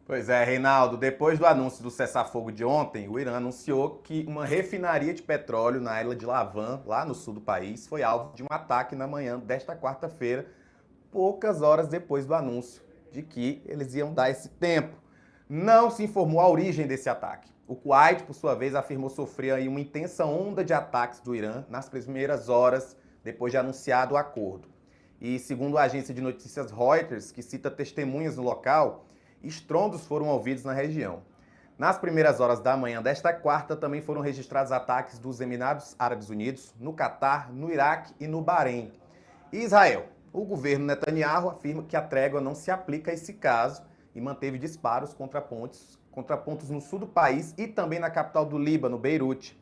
Pois é, Reinaldo, depois do anúncio do cessar-fogo de ontem, o Irã anunciou que uma refinaria de petróleo na ilha de Lavan, lá no sul do país, foi alvo de um ataque na manhã desta quarta-feira, poucas horas depois do anúncio de que eles iam dar esse tempo. Não se informou a origem desse ataque. O Kuwait, por sua vez, afirmou sofrer aí uma intensa onda de ataques do Irã nas primeiras horas depois de anunciado o acordo. E segundo a agência de notícias Reuters, que cita testemunhas no local, estrondos foram ouvidos na região. Nas primeiras horas da manhã desta quarta, também foram registrados ataques dos Emirados Árabes Unidos, no Catar, no Iraque e no Bahrein. E Israel? O governo Netanyahu afirma que a trégua não se aplica a esse caso e manteve disparos contra pontos no sul do país e também na capital do Líbano, Beirute.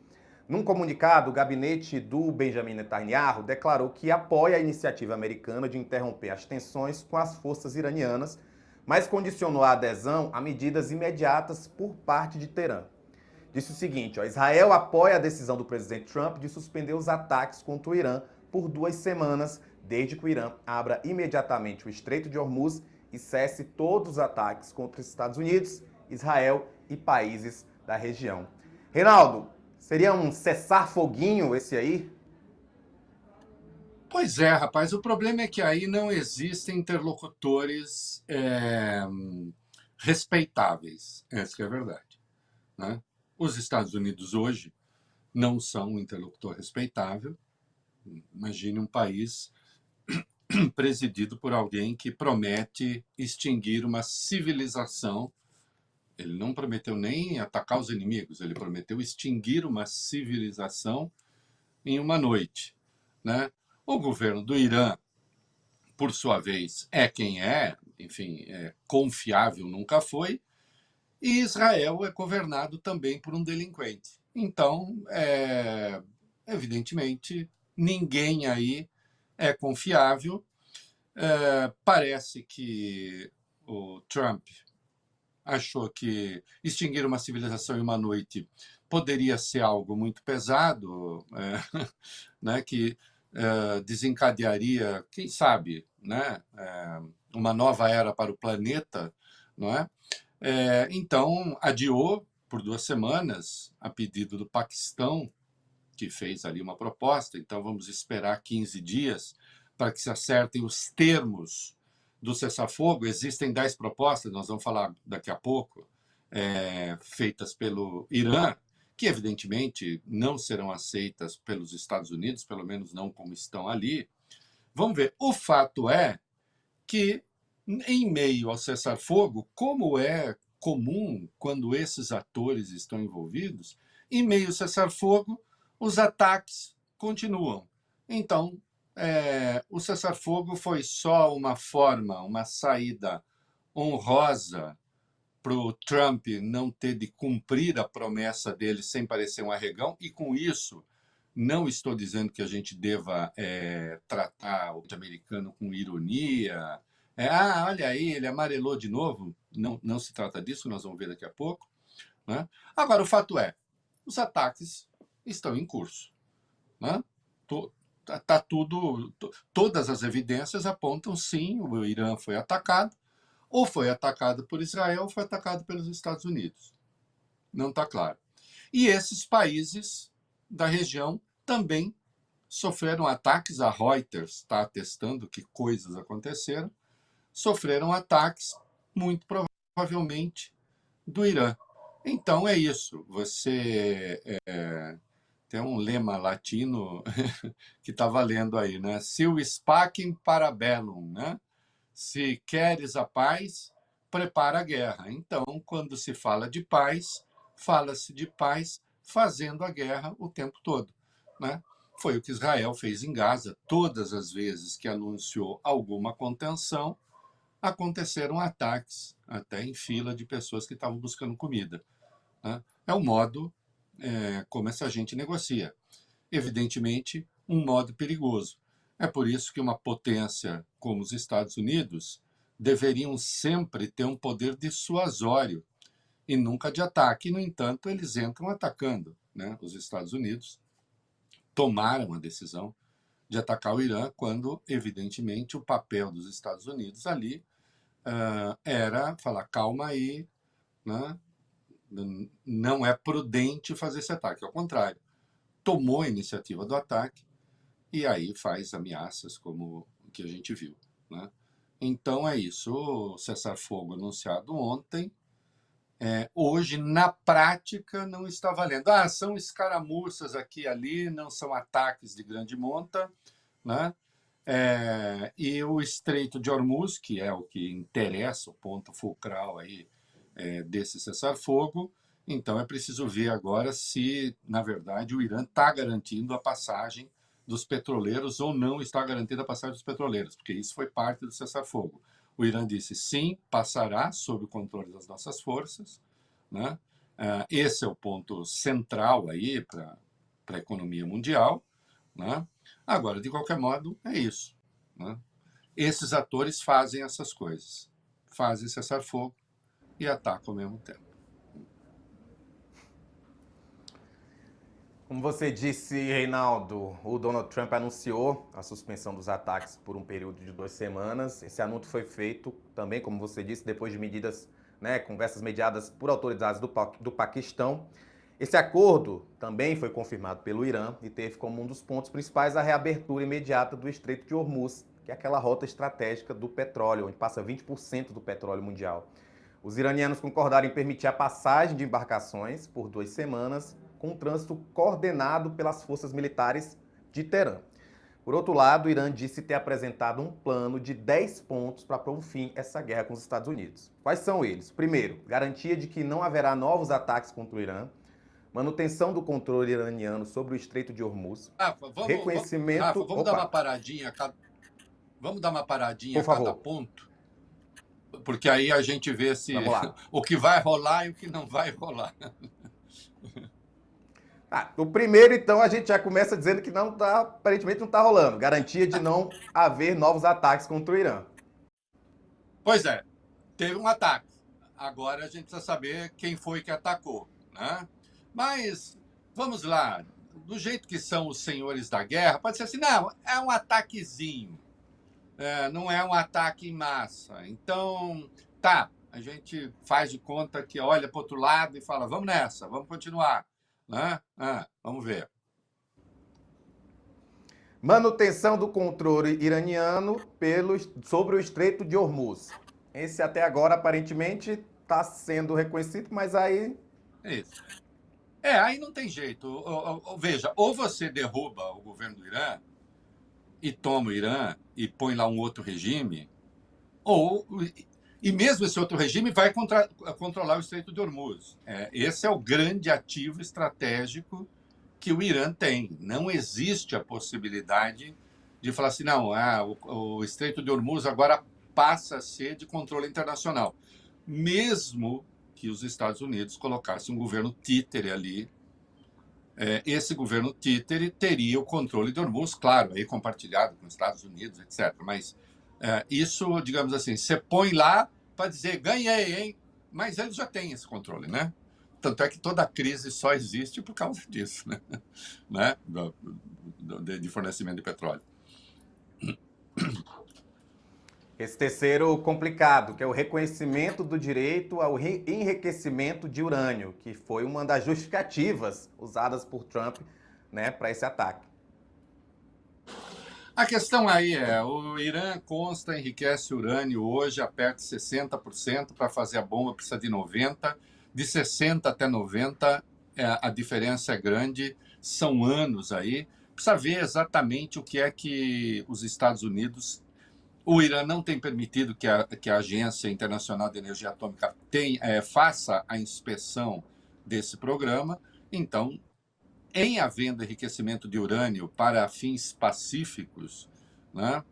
Num comunicado, o gabinete do Benjamin Netanyahu declarou que apoia a iniciativa americana de interromper as tensões com as forças iranianas, mas condicionou a adesão a medidas imediatas por parte de Teherã. Disse o seguinte: Israel apoia a decisão do presidente Trump de suspender os ataques contra o Irã por 2 semanas, desde que o Irã abra imediatamente o Estreito de Hormuz e cesse todos os ataques contra os Estados Unidos, Israel e países da região. Reinaldo, seria um cessar-foguinho esse aí? Pois é, rapaz, o problema é que aí não existem interlocutores respeitáveis. Essa que é a verdade, né? Os Estados Unidos hoje não são um interlocutor respeitável. Imagine um país presidido por alguém que promete extinguir uma civilização. Ele não prometeu nem atacar os inimigos, ele prometeu extinguir uma civilização em uma noite, né? O governo do Irã, por sua vez, é quem é, enfim, confiável nunca foi, e Israel é governado também por um delinquente. Então, evidentemente, ninguém aí é confiável. Parece que o Trump achou que extinguir uma civilização em uma noite poderia ser algo muito pesado, né, que desencadearia, quem sabe, né, uma nova era para o planeta, não é? Então, adiou por 2 semanas, a pedido do Paquistão, que fez ali uma proposta. Então, vamos esperar 15 dias para que se acertem os termos do cessar-fogo. Existem 10 propostas, nós vamos falar daqui a pouco, feitas pelo Irã, que evidentemente não serão aceitas pelos Estados Unidos, pelo menos não como estão ali. Vamos ver. O fato é que, em meio ao cessar-fogo, como é comum quando esses atores estão envolvidos, em meio ao cessar-fogo, os ataques continuam. Então, o cessar-fogo foi só uma forma, uma saída honrosa para o Trump não ter de cumprir a promessa dele sem parecer um arregão, e com isso não estou dizendo que a gente deva tratar o americano com ironia. Olha aí, ele amarelou de novo. Não, não se trata disso, nós vamos ver daqui a pouco, né? Agora, o fato é, os ataques estão em curso, né? Tá tudo, todas as evidências apontam sim, o Irã foi atacado, ou foi atacado por Israel, ou foi atacado pelos Estados Unidos. Não está claro. E esses países da região também sofreram ataques. A Reuters está atestando que coisas aconteceram. Sofreram ataques, muito provavelmente, do Irã. Então é isso. Você tem um lema latino que está valendo aí, né? Sil pacem para bellum, né? Se queres a paz, prepara a guerra. Então, quando se fala de paz, fala-se de paz fazendo a guerra o tempo todo, né? Foi o que Israel fez em Gaza. Todas as vezes que anunciou alguma contenção, aconteceram ataques, até em fila de pessoas que estavam buscando comida, né? É o modo como essa gente negocia. Evidentemente, um modo perigoso. É por isso que uma potência como os Estados Unidos deveriam sempre ter um poder dissuasório e nunca de ataque. No entanto, eles entram atacando, né? Os Estados Unidos tomaram a decisão de atacar o Irã quando, evidentemente, o papel dos Estados Unidos ali era falar: calma aí, né, não é prudente fazer esse ataque. Ao contrário, tomou a iniciativa do ataque e aí faz ameaças como o que a gente viu, né? Então é isso, o cessar-fogo anunciado ontem, hoje, na prática, não está valendo. São escaramuças aqui e ali, não são ataques de grande monta, né? E o Estreito de Hormuz, que é o que interessa, o ponto fulcral aí, desse cessar-fogo, então é preciso ver agora se, na verdade, o Irã está garantindo a passagem dos petroleiros ou não está garantindo a passagem dos petroleiros, porque isso foi parte do cessar-fogo. O Irã disse sim, passará sob o controle das nossas forças, né? Esse é o ponto central aí para a economia mundial, né? Agora, de qualquer modo, é isso, né? Esses atores fazem essas coisas, fazem cessar-fogo e atacam ao mesmo tempo. Como você disse, Reinaldo, o Donald Trump anunciou a suspensão dos ataques por um período de 2 semanas. Esse anúncio foi feito também, como você disse, depois de medidas, conversas mediadas por autoridades do Paquistão. Esse acordo também foi confirmado pelo Irã e teve como um dos pontos principais a reabertura imediata do Estreito de Hormuz, que é aquela rota estratégica do petróleo, onde passa 20% do petróleo mundial. Os iranianos concordaram em permitir a passagem de embarcações por 2 semanas, com um trânsito coordenado pelas forças militares de Teherã. Por outro lado, o Irã disse ter apresentado um plano de 10 pontos para pôr um fim a essa guerra com os Estados Unidos. Quais são eles? Primeiro, garantia de que não haverá novos ataques contra o Irã, manutenção do controle iraniano sobre o Estreito de Hormuz, reconhecimento... Vamos dar uma paradinha vamos dar uma paradinha Por a cada favor. ponto, porque aí a gente vê se Vamos lá. o que vai rolar e o que não vai rolar. O primeiro, então, a gente já começa dizendo que não tá, aparentemente não está rolando. Garantia de não haver novos ataques contra o Irã. Pois é, teve um ataque. Agora a gente precisa saber quem foi que atacou, né? Mas vamos lá, do jeito que são os senhores da guerra, pode ser assim, não, é um ataquezinho, não é um ataque em massa. Então, tá, a gente faz de conta que olha para o outro lado e fala, vamos nessa, vamos continuar, né? Vamos ver. Manutenção do controle iraniano sobre o Estreito de Hormuz. Esse até agora, aparentemente, está sendo reconhecido, mas aí... É isso. Aí não tem jeito. Veja, ou você derruba o governo do Irã e toma o Irã e põe lá um outro regime, e mesmo esse outro regime vai controlar o Estreito de Hormuz. Esse é o grande ativo estratégico que o Irã tem. Não existe a possibilidade de falar assim, não, o Estreito de Hormuz agora passa a ser de controle internacional. Mesmo que os Estados Unidos colocassem um governo títere ali, esse governo títere teria o controle de Hormuz, claro, aí compartilhado com os Estados Unidos, etc. Mas isso, digamos assim, você põe lá para dizer, ganhei, hein? Mas eles já têm esse controle, né? Tanto é que toda a crise só existe por causa disso, né? De fornecimento de petróleo. Esse terceiro complicado, que é o reconhecimento do direito ao enriquecimento de urânio, que foi uma das justificativas usadas por Trump, para esse ataque. A questão aí o Irã enriquece urânio hoje a perto de 60%, para fazer a bomba precisa de 90%, de 60 até 90, a diferença é grande, são anos aí, precisa ver exatamente o que é que os Estados Unidos... O Irã não tem permitido que a Agência Internacional de Energia Atômica faça a inspeção desse programa. Então, em havendo enriquecimento de urânio para fins pacíficos, né,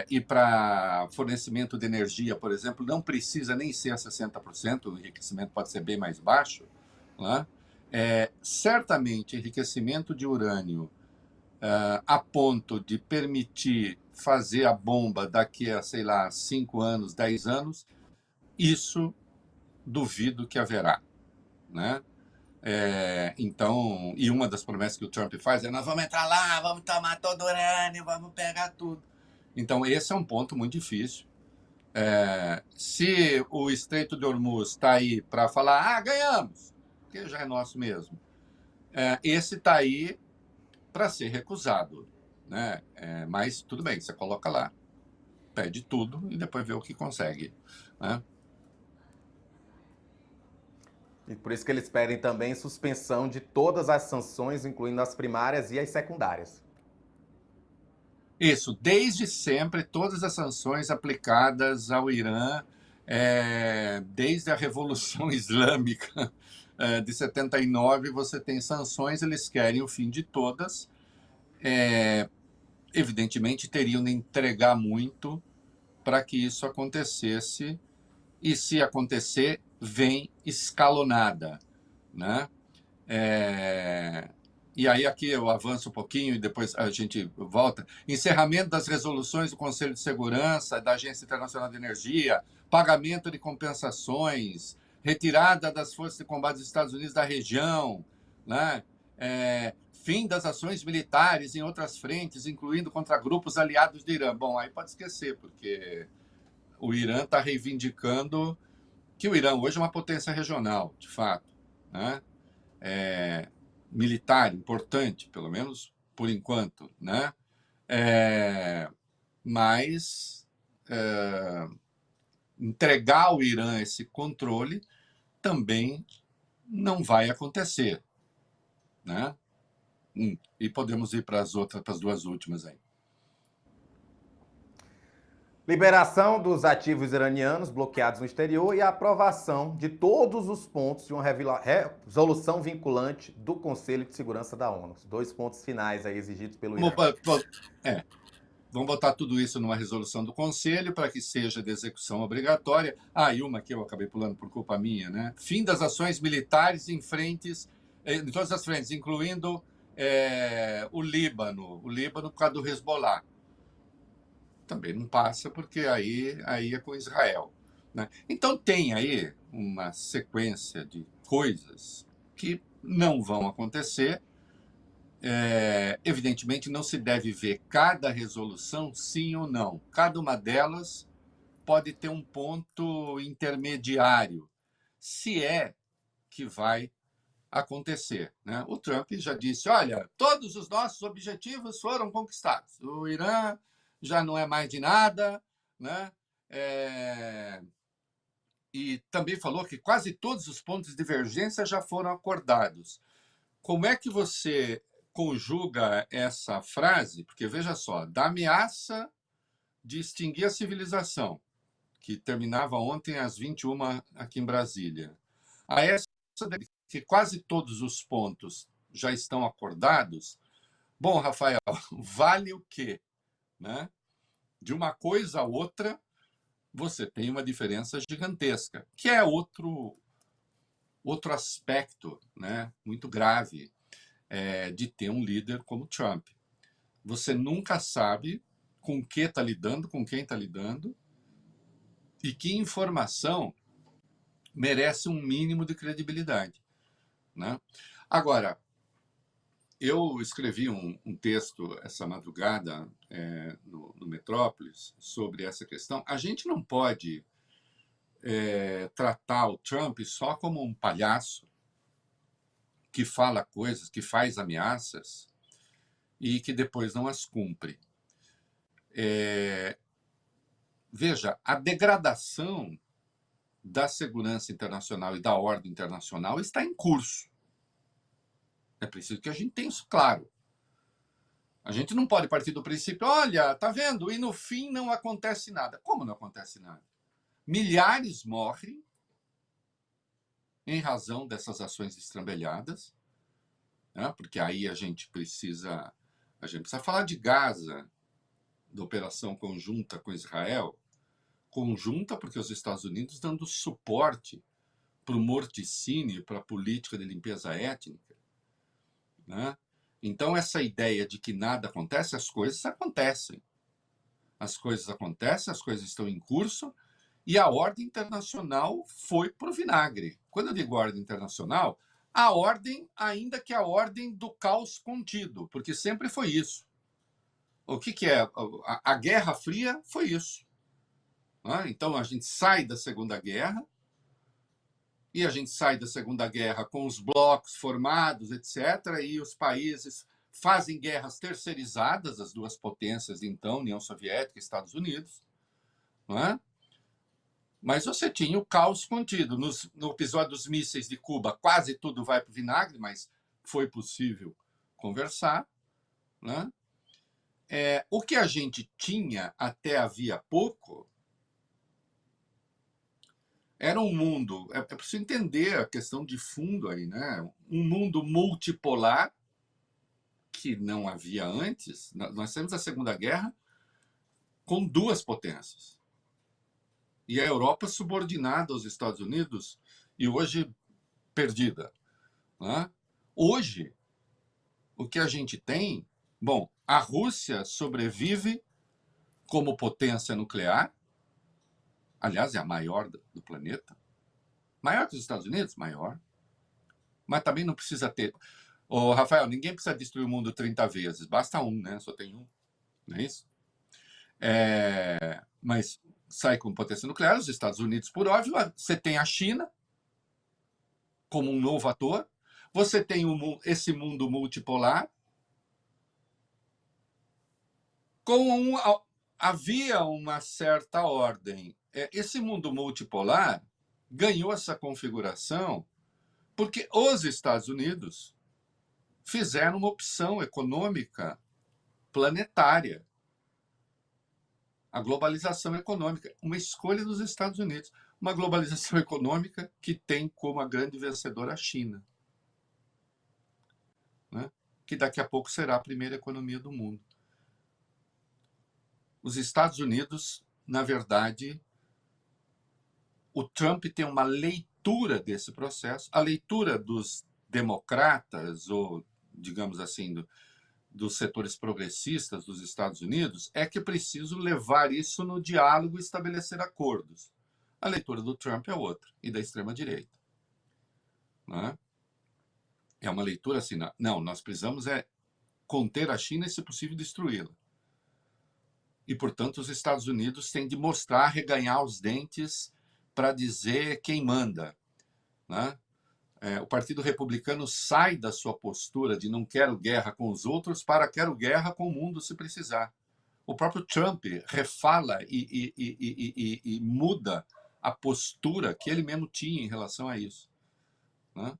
e para fornecimento de energia, por exemplo, não precisa nem ser a 60%, o enriquecimento pode ser bem mais baixo, né? Certamente, enriquecimento de urânio a ponto de permitir fazer a bomba daqui a, sei lá, 5 anos, 10 anos, isso duvido que haverá, né? Então, e uma das promessas que o Trump faz nós vamos entrar lá, vamos tomar todo o urânio, vamos pegar tudo. Então, esse é um ponto muito difícil. Se o Estreito de Hormuz está aí para falar, ganhamos, porque já é nosso mesmo, esse está aí para ser recusado, né? Mas tudo bem, você coloca lá, pede tudo e depois vê o que consegue, né? E por isso que eles pedem também suspensão de todas as sanções, incluindo as primárias e as secundárias. Isso, desde sempre, todas as sanções aplicadas ao Irã, desde a Revolução Islâmica de 79, você tem sanções, eles querem o fim de todas. Evidentemente, teriam de entregar muito para que isso acontecesse, e se acontecer, vem escalonada, né? E aí aqui eu avanço um pouquinho e depois a gente volta. Encerramento das resoluções do Conselho de Segurança, da Agência Internacional de Energia, pagamento de compensações, retirada das forças de combate dos Estados Unidos da região, né? Fim das ações militares em outras frentes, incluindo contra grupos aliados do Irã. Bom, aí pode esquecer, porque o Irã está reivindicando que o Irã hoje é uma potência regional, de fato, né? Militar importante, pelo menos por enquanto, né? Mas entregar ao Irã esse controle também não vai acontecer, né? E podemos ir para as duas últimas aí. Liberação dos ativos iranianos bloqueados no exterior e a aprovação de todos os pontos de uma resolução vinculante do Conselho de Segurança da ONU. Os 2 pontos finais aí exigidos pelo Irã. Vamos botar tudo isso numa resolução do Conselho para que seja de execução obrigatória. E uma que eu acabei pulando por culpa minha, né? Fim das ações militares em todas as frentes, incluindo o Líbano por causa do Hezbollah. Também não passa, porque aí é com Israel, né? Então tem aí uma sequência de coisas que não vão acontecer. Evidentemente, não se deve ver cada resolução sim ou não. Cada uma delas pode ter um ponto intermediário, se é que vai acontecer, né? O Trump já disse, olha, todos os nossos objetivos foram conquistados. O Irã já não é mais de nada, né? E também falou que quase todos os pontos de divergência já foram acordados. Como é que você conjuga essa frase? Porque, veja só, da ameaça de extinguir a civilização, que terminava ontem às 21h aqui em Brasília, a essa de que quase todos os pontos já estão acordados. Bom, Rafael, vale o quê? Né? De uma coisa a outra, você tem uma diferença gigantesca, que é outro aspecto, né, muito grave de ter um líder como Trump. Você nunca sabe com que está lidando, com quem está lidando, e que informação merece um mínimo de credibilidade, né? Agora, eu escrevi um texto essa madrugada no Metrópolis sobre essa questão. A gente não pode tratar o Trump só como um palhaço que fala coisas, que faz ameaças e que depois não as cumpre. Veja, a degradação da segurança internacional e da ordem internacional está em curso. É preciso que a gente tenha isso claro. A gente não pode partir do princípio, olha, tá vendo? E no fim não acontece nada. Como não acontece nada? Milhares morrem em razão dessas ações estrambelhadas, né? Porque aí a gente precisa falar de Gaza, da operação conjunta com Israel, conjunta porque os Estados Unidos dando suporte para o morticínio, para a política de limpeza étnica, né? Então, essa ideia de que nada acontece, as coisas acontecem. As coisas acontecem, as coisas estão em curso, e a ordem internacional foi para o vinagre. Quando eu digo ordem internacional, a ordem, ainda que a ordem do caos contido, porque sempre foi isso. O que é? A Guerra Fria foi isso. Então, a gente sai da Segunda Guerra, e a gente sai da Segunda Guerra com os blocos formados, etc., e os países fazem guerras terceirizadas, as duas potências, então, União Soviética e Estados Unidos. Não é? Mas você tinha o caos contido. No episódio dos mísseis de Cuba, quase tudo vai para o vinagre, mas foi possível conversar. Né? O que a gente tinha até havia pouco era um mundo. É preciso entender a questão de fundo aí, né? Um mundo multipolar que não havia antes. Nós temos a Segunda Guerra com duas potências. E a Europa subordinada aos Estados Unidos e hoje perdida. Né? Hoje, o que a gente tem... Bom, a Rússia sobrevive como potência nuclear. Aliás, é a maior do planeta. Maior que os Estados Unidos? Maior. Mas também não precisa ter... Ô, Rafael, ninguém precisa destruir o mundo 30 vezes. Basta um, né? Só tem um. Não é isso? Mas sai com potência nuclear, os Estados Unidos, por óbvio. Você tem a China como um novo ator. Você tem esse mundo multipolar. Havia uma certa ordem. Esse mundo multipolar ganhou essa configuração porque os Estados Unidos fizeram uma opção econômica planetária. A globalização econômica, uma escolha dos Estados Unidos. Uma globalização econômica que tem como a grande vencedora a China, né? Que daqui a pouco será a primeira economia do mundo. Os Estados Unidos, na verdade, o Trump tem uma leitura desse processo, a leitura dos democratas, ou, digamos assim, dos setores progressistas dos Estados Unidos, é que é preciso levar isso no diálogo e estabelecer acordos. A leitura do Trump é outra, e da extrema-direita. Né? É uma leitura assim, não, nós precisamos conter a China e, se possível, destruí-la. E, portanto, os Estados Unidos têm de mostrar, reganhar os dentes para dizer quem manda. Né? O Partido Republicano sai da sua postura de não quero guerra com os outros para quero guerra com o mundo se precisar. O próprio Trump refala e muda a postura que ele mesmo tinha em relação a isso. Né?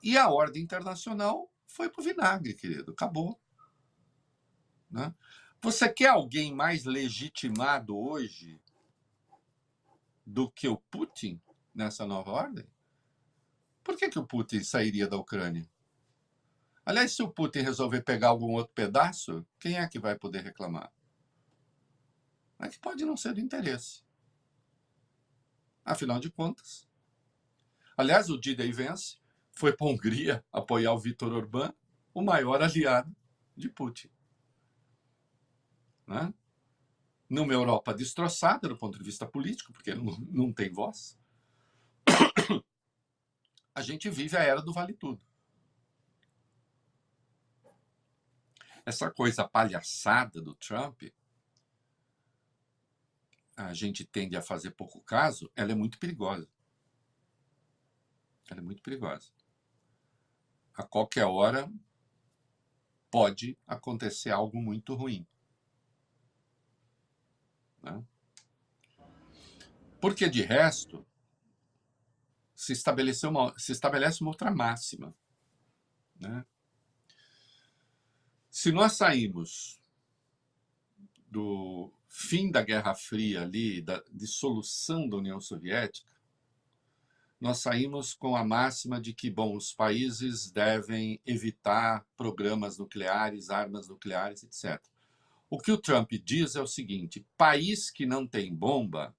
E a ordem internacional foi para o vinagre, querido. Acabou. Né? Você quer alguém mais legitimado hoje do que o Putin nessa nova ordem? Por que o Putin sairia da Ucrânia? Aliás, se o Putin resolver pegar algum outro pedaço, quem é que vai poder reclamar? É que pode não ser do interesse. Afinal de contas. Aliás, o D-Day Vance foi para a Hungria apoiar o Viktor Orbán, o maior aliado de Putin. Né? Numa Europa destroçada do ponto de vista político, porque não tem voz, a gente vive a era do vale tudo. Essa coisa palhaçada do Trump, a gente tende a fazer pouco caso, ela é muito perigosa. Ela é muito perigosa. A qualquer hora pode acontecer algo muito ruim. Né? Porque, de resto, se estabelece uma outra máxima. Né? Se nós saímos do fim da Guerra Fria ali, da dissolução da União Soviética, nós saímos com a máxima de que, bom, os países devem evitar programas nucleares, armas nucleares, etc. O que o Trump diz é o seguinte: país que não tem bomba,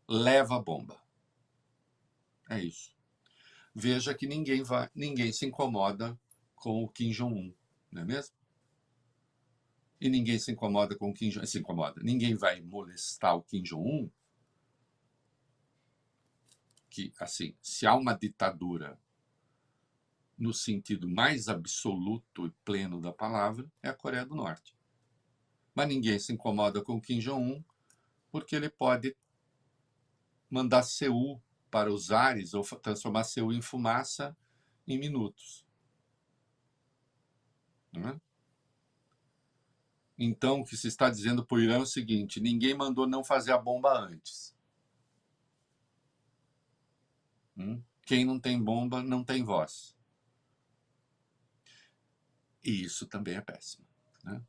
leva bomba. É isso. Veja que ninguém se incomoda com o Kim Jong-un, não é mesmo? E ninguém se incomoda com o Kim Jong-un. Se incomoda. Ninguém vai molestar o Kim Jong-un. Que, assim, se há uma ditadura no sentido mais absoluto e pleno da palavra, é a Coreia do Norte. Mas ninguém se incomoda com o Kim Jong-un, porque ele pode mandar Seul para os ares ou transformar Seul em fumaça em minutos. Não é? Então, o que se está dizendo para o Irã é o seguinte: ninguém mandou não fazer a bomba antes. Quem não tem bomba não tem voz. E isso também é péssimo. Né?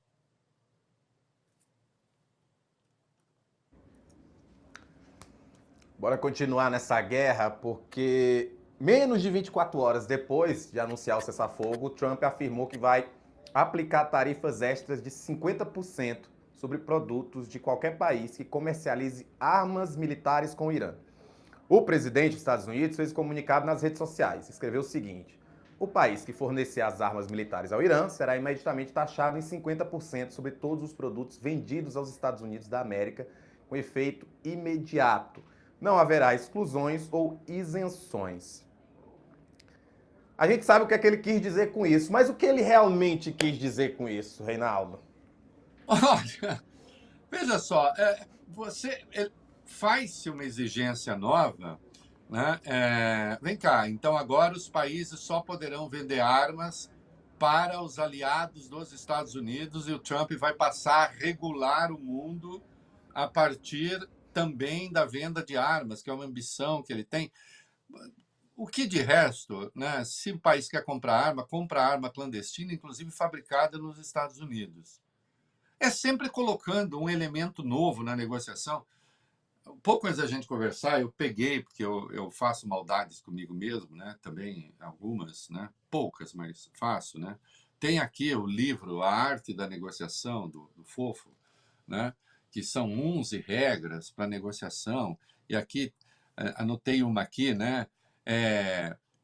Bora continuar nessa guerra, porque menos de 24 horas depois de anunciar o cessar-fogo, Trump afirmou que vai aplicar tarifas extras de 50% sobre produtos de qualquer país que comercialize armas militares com o Irã. O presidente dos Estados Unidos fez um comunicado nas redes sociais. Escreveu o seguinte: o país que fornecer as armas militares ao Irã será imediatamente taxado em 50% sobre todos os produtos vendidos aos Estados Unidos da América, com efeito imediato. Não haverá exclusões ou isenções. A gente sabe o que é que ele quis dizer com isso, mas o que ele realmente quis dizer com isso, Reinaldo? Olha, veja só, você faz-se uma exigência nova, né? Vem cá, então agora os países só poderão vender armas para os aliados dos Estados Unidos e o Trump vai passar a regular o mundo a partir também da venda de armas, que é uma ambição que ele tem. O que de resto, né, se o país quer compra arma clandestina, inclusive fabricada nos Estados Unidos. É sempre colocando um elemento novo na negociação. Pouco antes da gente conversar, eu peguei, porque eu faço maldades comigo mesmo, né? Também algumas, né? Poucas, mas faço, né? Tem aqui o livro A Arte da Negociação, do Fofo, né? Que são 11 regras para negociação. E aqui, anotei uma aqui, né?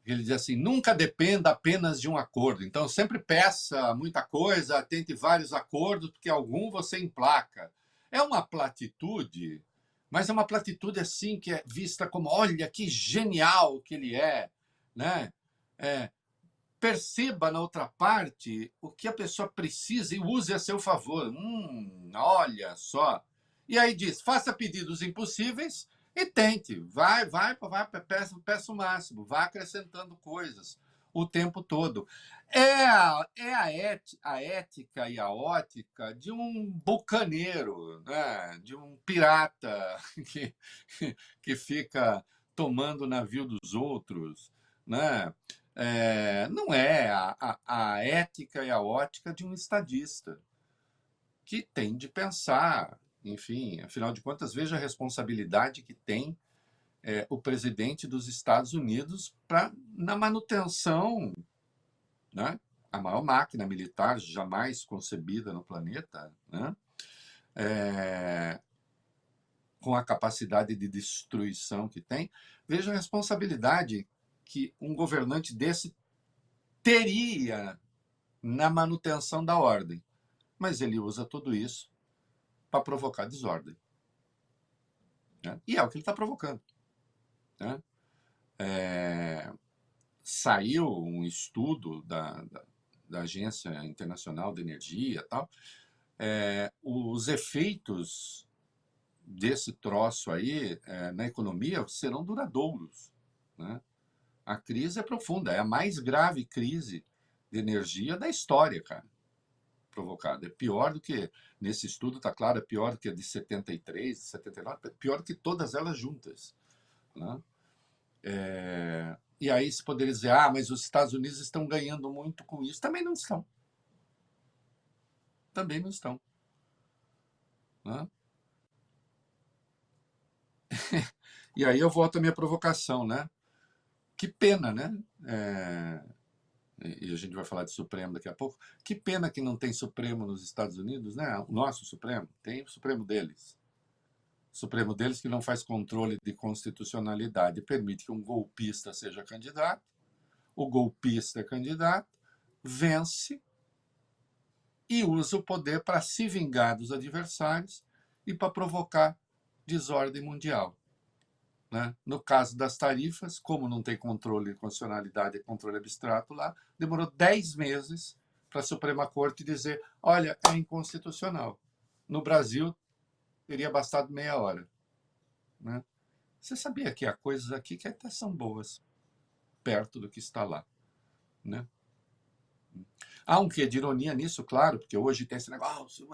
Ele diz assim: nunca dependa apenas de um acordo. Então, sempre peça muita coisa, tente vários acordos, porque algum você emplaca. É uma platitude, mas é uma platitude assim que é vista como: olha que genial que ele é, né? Perceba na outra parte o que a pessoa precisa e use a seu favor. Olha só. E aí diz: faça pedidos impossíveis e tente. Vai, peça o máximo, vá acrescentando coisas o tempo todo. A ética e a ótica de um bucaneiro, né? De um pirata que, que fica tomando o navio dos outros, né? Não é a ética e a ótica de um estadista, que tem de pensar, enfim, afinal de contas, veja a responsabilidade que tem o presidente dos Estados Unidos na manutenção, né? A maior máquina militar jamais concebida no planeta, né? Com a capacidade de destruição que tem. Veja a responsabilidade que um governante desse teria na manutenção da ordem. Mas ele usa tudo isso para provocar desordem. Né? E é o que ele está provocando. Né? Saiu um estudo da Agência Internacional de Energia, tal. Os efeitos desse troço aí na economia serão duradouros. Né? A crise é profunda, é a mais grave crise de energia da história, cara. Provocada. É pior do que, nesse estudo está claro, é pior do que a de 73, de 79, é pior do que todas elas juntas. Né? E aí se poderia dizer: mas os Estados Unidos estão ganhando muito com isso. Também não estão. Também não estão. Né? E aí eu volto à minha provocação, né? Que pena, né? E a gente vai falar de Supremo daqui a pouco. Que pena que não tem Supremo nos Estados Unidos, né? O nosso Supremo, tem o Supremo deles. O Supremo deles que não faz controle de constitucionalidade, permite que um golpista seja candidato, o golpista é candidato, vence e usa o poder para se vingar dos adversários e para provocar desordem mundial. Né? No caso das tarifas, como não tem controle de constitucionalidade e controle abstrato lá, demorou 10 meses para a Suprema Corte dizer: olha, é inconstitucional. No Brasil, teria bastado meia hora, né? Você sabia que há coisas aqui que até são boas, perto do que está lá, né? Há um quê de ironia nisso, claro, porque hoje tem esse negócio,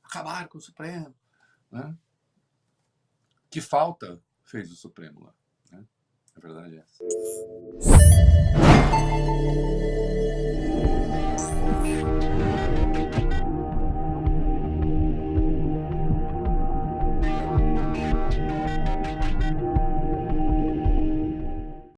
acabar com o Supremo, né? Que falta fez o Supremo lá, né? A verdade é essa.